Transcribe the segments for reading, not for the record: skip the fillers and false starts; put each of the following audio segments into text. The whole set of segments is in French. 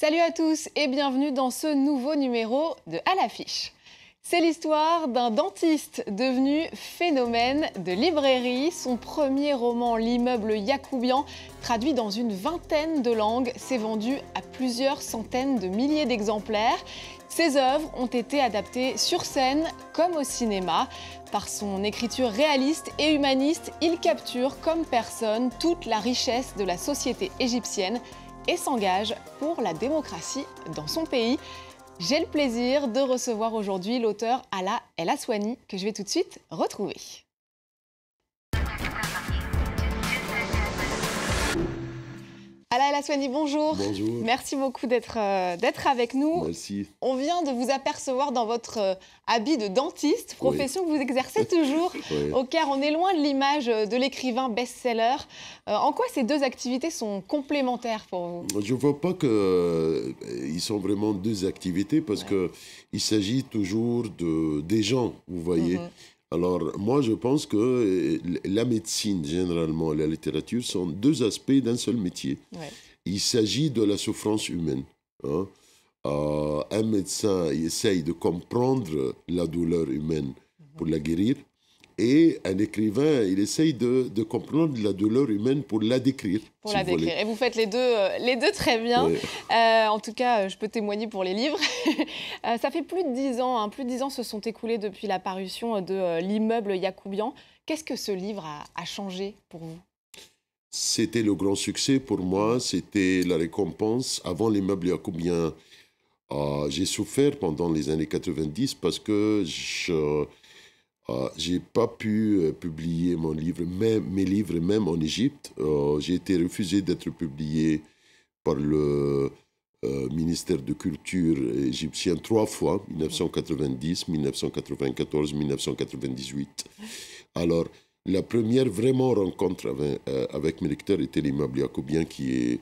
Salut à tous et bienvenue dans ce nouveau numéro de À l'affiche. C'est l'histoire d'un dentiste devenu phénomène de librairie. Son premier roman, L'immeuble Yacoubian, traduit dans une vingtaine de langues, s'est vendu à plusieurs centaines de milliers d'exemplaires. Ses œuvres ont été adaptées sur scène comme au cinéma. Par son écriture réaliste et humaniste, il capture comme personne toute la richesse de la société égyptienne et s'engage pour la démocratie dans son pays. J'ai le plaisir de recevoir aujourd'hui l'auteur Ala El Aswany, que je vais tout de suite retrouver. Ala El Aswany, bonjour. Bonjour. Merci beaucoup d'être avec nous. Merci. On vient de vous apercevoir dans votre habit de dentiste, profession que vous exercez toujours au Caire. On est loin de l'image de l'écrivain best-seller. En quoi ces deux activités sont complémentaires pour vous? Je ne vois pas qu'ils sont vraiment deux activités parce qu'il s'agit toujours des gens, vous voyez. Alors, moi, je pense que la médecine, généralement, et la littérature sont deux aspects d'un seul métier. Il s'agit de la souffrance humaine. Hein. Un médecin il essaye de comprendre la douleur humaine pour la guérir. Et un écrivain, il essaye de comprendre la douleur humaine pour la décrire. Pour la décrire. Et vous faites les deux très bien. Oui. En tout cas, je peux témoigner pour les livres. Ça fait plus de 10 ans. Plus de 10 ans se sont écoulés depuis la parution de L'immeuble Yacoubian. Qu'est-ce que ce livre a changé pour vous? C'était le grand succès pour moi. C'était la récompense. Avant L'immeuble Yacoubian, j'ai souffert pendant les années 90 parce que je n'ai pas pu publier mes livres même en Égypte. J'ai été refusé d'être publié par le ministère de Culture égyptien 3 fois, 1990, 1994, 1998. Alors, la première vraiment rencontre avec mes lecteurs était L'immeuble Yacoubian qui est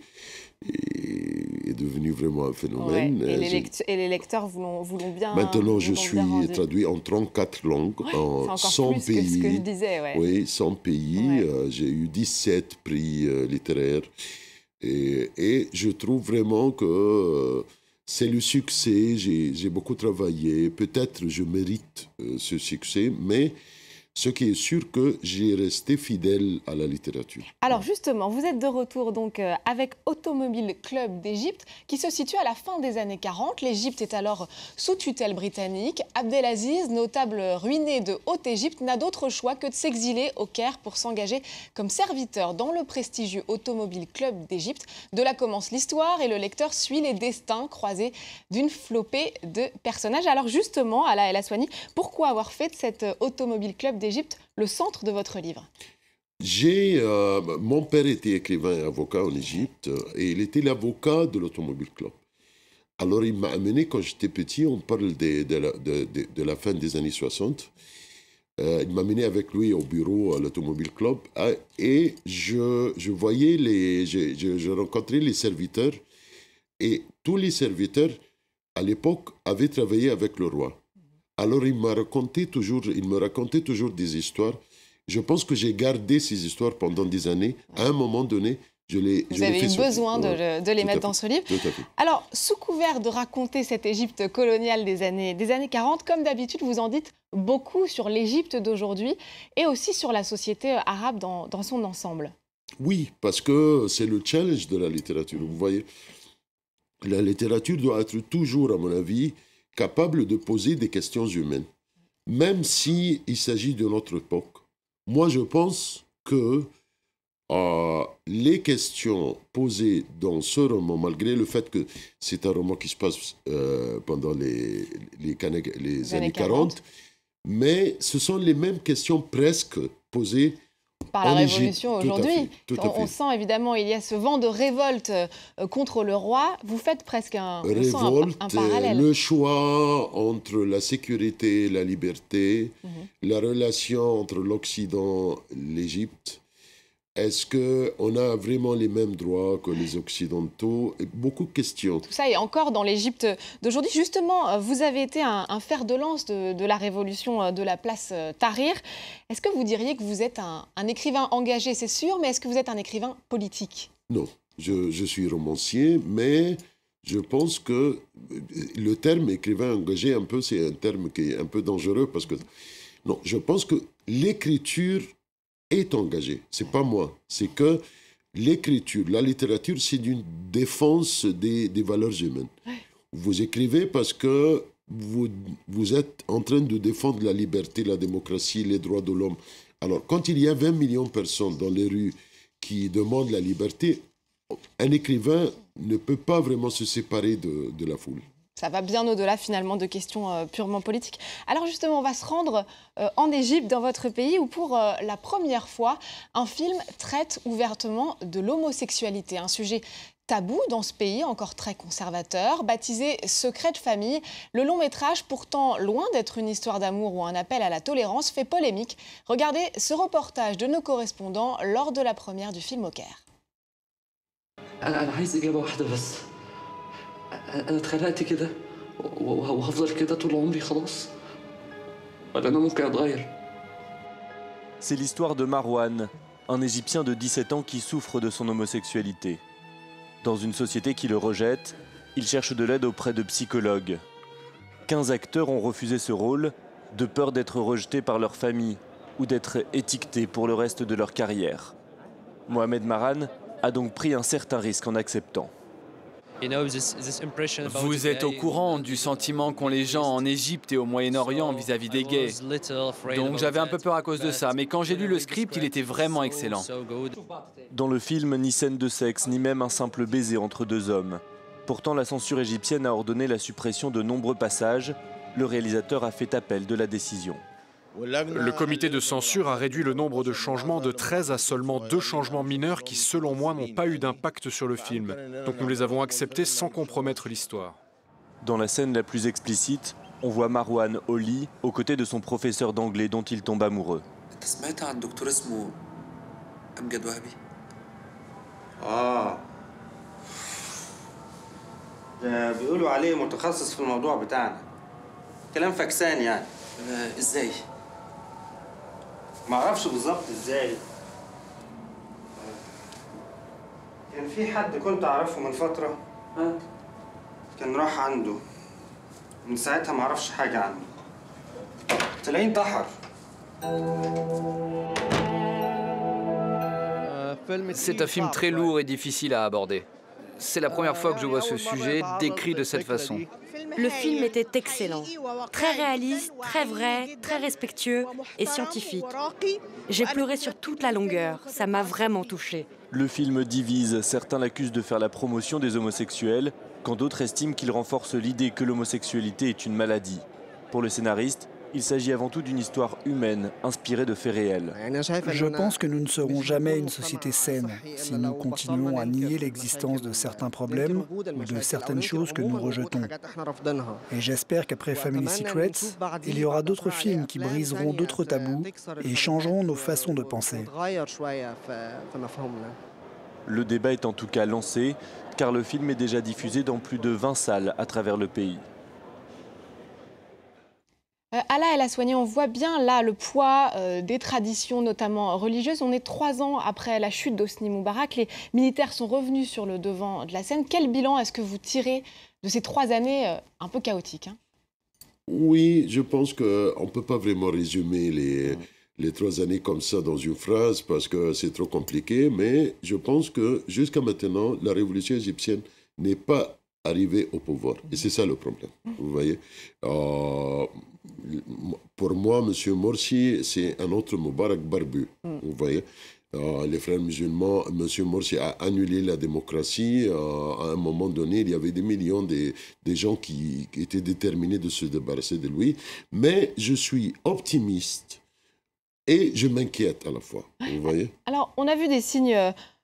devenu vraiment un phénomène. Ouais, et les lecteurs vous l'ont bien. Maintenant, je suis traduit en 34 langues, en 100 pays. Que ce que je disais, Oui, 100 pays. J'ai eu 17 prix littéraires. Et je trouve vraiment que c'est le succès. J'ai beaucoup travaillé. Peut-être je mérite ce succès, mais ce qui est sûr que j'ai resté fidèle à la littérature. Alors justement, vous êtes de retour donc avec Automobile Club d'Égypte qui se situe à la fin des années 40. L'Égypte est alors sous tutelle britannique. Abdelaziz, notable ruiné de Haute-Égypte, n'a d'autre choix que de s'exiler au Caire pour s'engager comme serviteur dans le prestigieux Automobile Club d'Égypte. De là commence l'histoire et le lecteur suit les destins croisés d'une flopée de personnages. Alors justement, Ala El Aswany, pourquoi avoir fait de cet Automobile Club d'Égypte le centre de votre livre? Mon père était écrivain et avocat en Égypte et il était l'avocat de l'Automobile Club. Alors il m'a amené quand j'étais petit, on parle de la fin des années 60. Il m'a amené avec lui au bureau à l'Automobile Club et je voyais je rencontrais les serviteurs et tous les serviteurs à l'époque avaient travaillé avec le roi. Alors il me racontait toujours des histoires. Je pense que j'ai gardé ces histoires pendant des années. À un moment donné, Vous avez eu besoin de les mettre dans ce livre. Tout à fait. Alors, sous couvert de raconter cette Égypte coloniale des années 40, comme d'habitude, vous en dites beaucoup sur l'Égypte d'aujourd'hui et aussi sur la société arabe dans son ensemble. Oui, parce que c'est le challenge de la littérature. Vous voyez, la littérature doit être toujours, à mon avis, capable de poser des questions humaines, même s'il s'agit de notre époque. Moi, je pense que les questions posées dans ce roman, malgré le fait que c'est un roman qui se passe pendant les années 40, mais ce sont les mêmes questions presque posées par la Révolution aujourd'hui. On sent évidemment, il y a ce vent de révolte contre le roi. Vous faites presque un parallèle. Le choix entre la sécurité et la liberté, la relation entre l'Occident et l'Égypte. Est-ce qu'on a vraiment les mêmes droits que les Occidentaux? Beaucoup de questions. Tout ça est encore dans l'Égypte d'aujourd'hui. Justement, vous avez été un fer de lance de la révolution de la place Tahrir. Est-ce que vous diriez que vous êtes un écrivain engagé, c'est sûr, mais est-ce que vous êtes un écrivain politique? Non, je suis romancier, mais je pense que le terme écrivain engagé, un peu, c'est un terme qui est un peu dangereux parce que, non, je pense que l'écriture est engagée. C'est pas moi. C'est que l'écriture, la littérature, c'est une défense des valeurs humaines. Vous écrivez parce que vous êtes en train de défendre la liberté, la démocratie, les droits de l'homme. Alors, quand il y a 20 millions de personnes dans les rues qui demandent la liberté, un écrivain ne peut pas vraiment se séparer de la foule. Ça va bien au-delà finalement de questions purement politiques. Alors justement, on va se rendre en Égypte, dans votre pays, où pour la première fois, un film traite ouvertement de l'homosexualité, un sujet tabou dans ce pays, encore très conservateur, baptisé Secret de famille. Le long métrage, pourtant loin d'être une histoire d'amour ou un appel à la tolérance, fait polémique. Regardez ce reportage de nos correspondants lors de la première du film au Caire. أنا عايز إجابة واحدة بس. أنا اتخلقت كده وهفضل كده طول عمري خلاص؟ ولا أنا ممكن أتغير؟ C'est l'histoire de Marwan, un Égyptien de 17 ans qui souffre de son homosexualité. Dans une société qui le rejette, il cherche de l'aide auprès de psychologues. 15 acteurs ont refusé ce rôle, de peur d'être rejetés par leur famille ou d'être étiquetés pour le reste de leur carrière. Mohamed Maran a donc pris un certain risque en acceptant. Vous êtes au courant du sentiment qu'ont les gens en Égypte et au Moyen-Orient vis-à-vis des gays. Donc j'avais un peu peur à cause de ça, mais quand j'ai lu le script, il était vraiment excellent. Dans le film, ni scène de sexe, ni même un simple baiser entre deux hommes. Pourtant, la censure égyptienne a ordonné la suppression de nombreux passages. Le réalisateur a fait appel de la décision. Le comité de censure a réduit le nombre de changements de 13 à seulement 2 changements mineurs qui, selon moi, n'ont pas eu d'impact sur le film. Donc nous les avons acceptés sans compromettre l'histoire. Dans la scène la plus explicite, on voit Marwan au lit, aux côtés de son professeur d'anglais dont il tombe amoureux. بيقولوا عليه متخصص في الموضوع بتاعنا. كلام فكسان يعني. ازاي؟ ما اعرفش بالظبط ازاي. كان في حد كنت اعرفه من فترة. كان راح عنده. من ساعتها ما اعرفش حاجة عنه. تلاقيه انتحر. C'est un film très lourd et difficile à aborder. C'est la première fois que je vois ce sujet décrit de cette façon. Le film était excellent, très réaliste, très vrai, très respectueux et scientifique. J'ai pleuré sur toute la longueur, ça m'a vraiment touchée. Le film divise, certains l'accusent de faire la promotion des homosexuels, quand d'autres estiment qu'il renforce l'idée que l'homosexualité est une maladie. Pour le scénariste, il s'agit avant tout d'une histoire humaine, inspirée de faits réels. Je pense que nous ne serons jamais une société saine si nous continuons à nier l'existence de certains problèmes ou de certaines choses que nous rejetons. Et j'espère qu'après Family Secrets, il y aura d'autres films qui briseront d'autres tabous et changeront nos façons de penser. Le débat est en tout cas lancé, car le film est déjà diffusé dans plus de 20 salles à travers le pays. Ala El Aswani, on voit bien là le poids des traditions, notamment religieuses. On est 3 ans après la chute d'Hosni Moubarak. Les militaires sont revenus sur le devant de la scène. Quel bilan est-ce que vous tirez de ces 3 années un peu chaotiques, hein? Oui, je pense qu'on ne peut pas vraiment résumer les 3 années comme ça dans une phrase parce que c'est trop compliqué. Mais je pense que jusqu'à maintenant, la révolution égyptienne n'est pas arrivée au pouvoir. Et c'est ça le problème, vous voyez. Pour moi, M. Morsi, c'est un autre Moubarak barbu, vous voyez. Les frères musulmans, M. Morsi a annulé la démocratie. À un moment donné, il y avait des millions de gens qui étaient déterminés de se débarrasser de lui. Mais je suis optimiste et je m'inquiète à la fois, vous voyez. Alors, on a vu des signes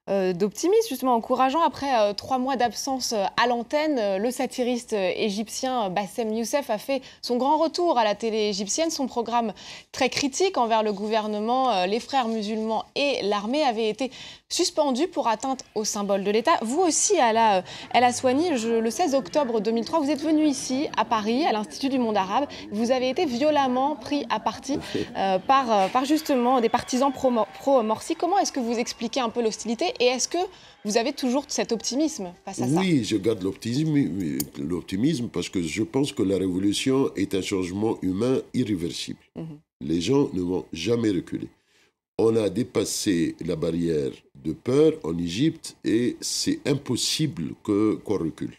d'optimisme, justement encourageant. Après 3 mois d'absence à l'antenne, le satiriste égyptien Bassem Youssef a fait son grand retour à la télé égyptienne. Son programme très critique envers le gouvernement, les frères musulmans et l'armée avait été suspendu pour atteinte aux symboles de l'État. Vous aussi, Ala El Aswani, le 16 octobre 2003, vous êtes venu ici, à Paris, à l'Institut du monde arabe. Vous avez été violemment pris à partie par justement des partisans pro-Morsi. Comment est-ce que vous expliquez un peu l'hostilité Et est-ce que vous avez toujours cet optimisme face à ça? Oui, je garde l'optimisme parce que je pense que la révolution est un changement humain irréversible. Les gens ne vont jamais reculer. On a dépassé la barrière de peur en Égypte et c'est impossible qu'on recule.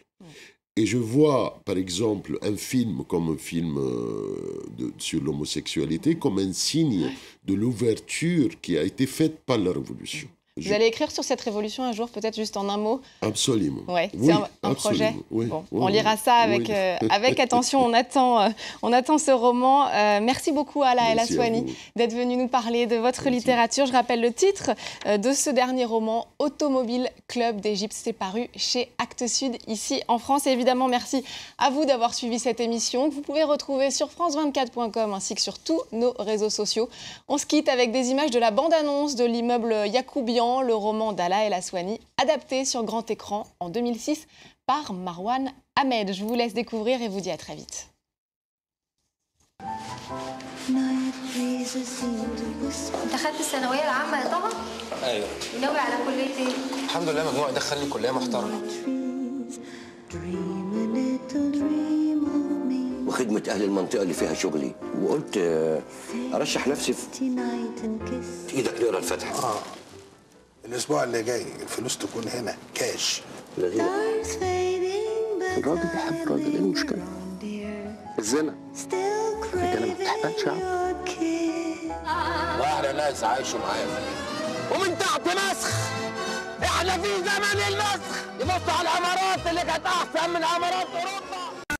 Et je vois, par exemple, un film comme un film sur l'homosexualité comme un signe de l'ouverture qui a été faite par la Révolution. Vous allez écrire sur cette révolution un jour, peut-être juste en un mot? Absolument. Ouais, oui, c'est un projet. Oui, bon, oui, on lira ça avec, avec attention. On attend ce roman. Merci beaucoup Ala El Aswany d'être venu nous parler de votre littérature. Je rappelle le titre de ce dernier roman, Automobile Club d'Égypte. C'est paru chez Actes Sud, ici en France. Et évidemment, merci à vous d'avoir suivi cette émission que vous pouvez retrouver sur france24.com ainsi que sur tous nos réseaux sociaux. On se quitte avec des images de la bande-annonce de l'immeuble Yacoubian, le roman d'Ala El Aswany, adapté sur grand écran en 2006 par Marwan Ahmed. Je vous laisse découvrir et vous dis à très vite. دخلت الثانوية العامة يا طبعا؟ أيوه. ناوي على كلية إيه؟ الحمد لله مجموعي دخلني كلية محترمة. وخدمة أهل المنطقة اللي فيها شغلي وقلت أرشح نفسي في إيدك نقرا الفاتحة. الأسبوع اللي جاي الفلوس تكون هنا كاش. الراجل بيحب الراجل، إيه المشكلة؟ الزنا. الرجالة ما بتحبهاش يا عم. واحدة ناس عايشوا معايا ومن تحت مسخ. إحنا في زمن النسخ. يبصوا على العمارات اللي كانت أحسن من عمارات أوروبا.